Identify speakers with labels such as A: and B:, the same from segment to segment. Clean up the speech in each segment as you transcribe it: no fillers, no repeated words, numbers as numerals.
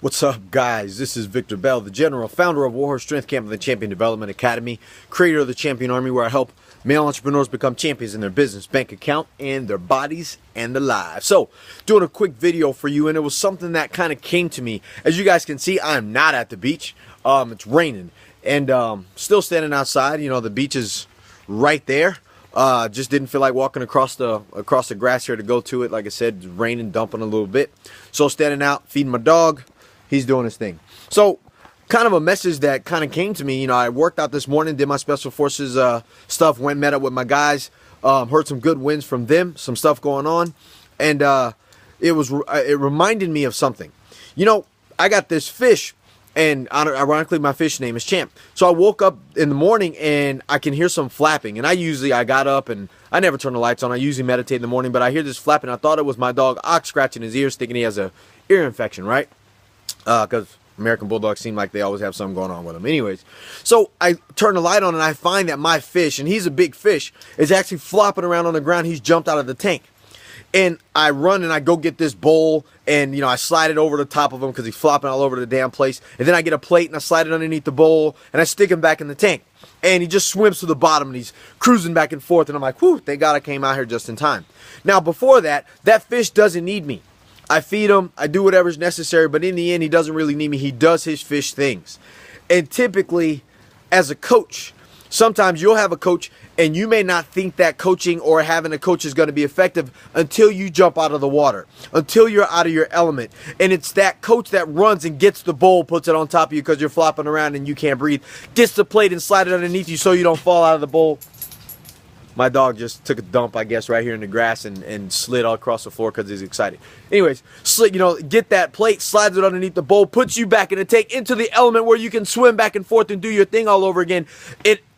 A: What's up, guys? This is Victor Bell, the general, founder of Warhorse Strength Camp and the Champion Development Academy, creator of the Champion Army, where I help male entrepreneurs become champions in their business, bank account, and their bodies and their lives. So, doing a quick video for you, and it was something that kind of came to me. As you guys can see, I'm not at the beach. It's raining, and still standing outside. You know, the beach is right there. Just didn't feel like walking across the grass here to go to it. Like I said, it's raining, dumping a little bit. So standing out, feeding my dog. He's doing his thing. So kind of a message that kind of came to me. You know, I worked out this morning, did my special forces stuff, went met up with my guys, heard some good wins from them, some stuff going on, and it reminded me of something. You know, I got this fish, and ironically my fish name is Champ. So I woke up in the morning and I can hear some flapping, and I got up and I never turn the lights on. I usually meditate in the morning, but I hear this flapping. I thought it was my dog Ox scratching his ears, thinking he has a ear infection, right? Because American Bulldogs seem like they always have something going on with them. Anyways, so I turn the light on and I find that my fish, and he's a big fish, is actually flopping around on the ground. He's jumped out of the tank. And I run and I go get this bowl, and, you know, I slide it over the top of him because he's flopping all over the damn place. And then I get a plate and I slide it underneath the bowl and I stick him back in the tank. And he just swims to the bottom and he's cruising back and forth. And I'm like, whew, thank God I came out here just in time. Now, before that, that fish doesn't need me. I feed him, I do whatever's necessary, but in the end, he doesn't really need me. He does his fish things. And typically, as a coach, sometimes you'll have a coach and you may not think that coaching or having a coach is going to be effective until you jump out of the water, until you're out of your element. And it's that coach that runs and gets the bowl, puts it on top of you because you're flopping around and you can't breathe, gets the plate and slide it underneath you so you don't fall out of the bowl. My dog just took a dump, I guess, right here in the grass and slid all across the floor because he's excited. Anyways, get that plate, slides it underneath the bowl, puts you back in the tank, into the element where you can swim back and forth and do your thing all over again.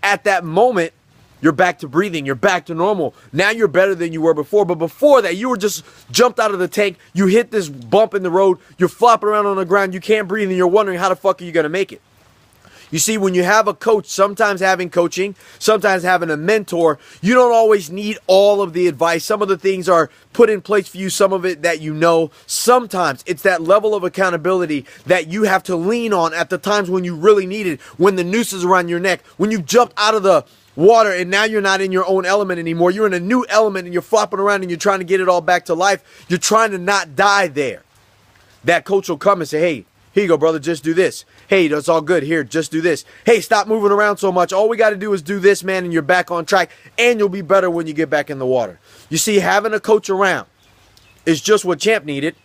A: At that moment, you're back to breathing. You're back to normal. Now you're better than you were before. But before that, you were just jumped out of the tank. You hit this bump in the road. You're flopping around on the ground. You can't breathe, and you're wondering how the fuck are you going to make it. You see, when you have a coach, sometimes having coaching, sometimes having a mentor, you don't always need all of the advice. Some of the things are put in place for you, some of it that you know. Sometimes it's that level of accountability that you have to lean on at the times when you really need it, when the noose is around your neck, when you've jumped out of the water and now you're not in your own element anymore. You're in a new element and you're flopping around and you're trying to get it all back to life. You're trying to not die there. That coach will come and say, hey, here you go, brother, just do this. Hey, that's all good. Here, just do this. Hey, stop moving around so much. All we got to do is do this, man, and you're back on track, and you'll be better when you get back in the water. You see, having a coach around is just what Champ needed.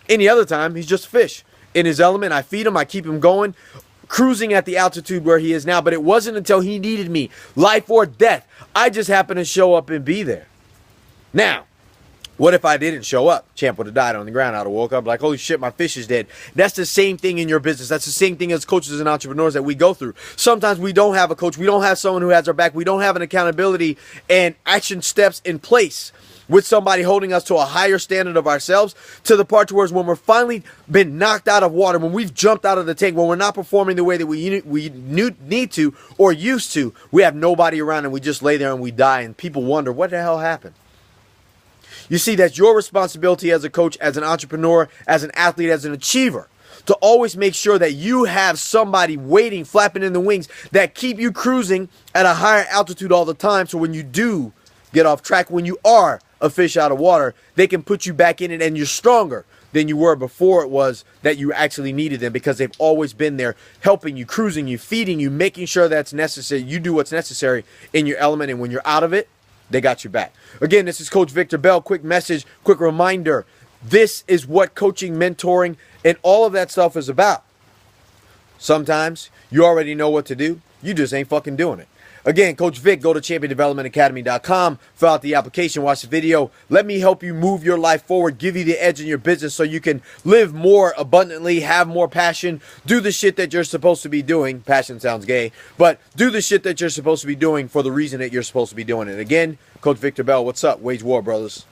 A: Any other time, he's just a fish. In his element, I feed him, I keep him going, cruising at the altitude where he is now, but it wasn't until he needed me, life or death. I just happened to show up and be there. Now, what if I didn't show up? Champ would have died on the ground. I would have woke up like, holy shit, my fish is dead. That's the same thing in your business. That's the same thing as coaches and entrepreneurs that we go through. Sometimes we don't have a coach. We don't have someone who has our back. We don't have an accountability and action steps in place with somebody holding us to a higher standard of ourselves, to the part towards when we're finally been knocked out of water, when we've jumped out of the tank, when we're not performing the way that we need to or used to, we have nobody around and we just lay there and we die and people wonder, what the hell happened? You see, that's your responsibility as a coach, as an entrepreneur, as an athlete, as an achiever, to always make sure that you have somebody waiting, flapping in the wings, that keep you cruising at a higher altitude all the time. So when you do get off track, when you are a fish out of water, they can put you back in it and you're stronger than you were before it was that you actually needed them, because they've always been there helping you, cruising you, feeding you, making sure that's necessary. You do what's necessary in your element, and when you're out of it, they got you back. Again, this is Coach Victor Bell. Quick message, quick reminder. This is what coaching, mentoring, and all of that stuff is about. Sometimes you already know what to do. You just ain't fucking doing it. Again, Coach Vic, go to championdevelopmentacademy.com, fill out the application, watch the video. Let me help you move your life forward, give you the edge in your business so you can live more abundantly, have more passion, do the shit that you're supposed to be doing. Passion sounds gay, but do the shit that you're supposed to be doing for the reason that you're supposed to be doing it. Again, Coach Victor Bell, what's up? Wage war, brothers.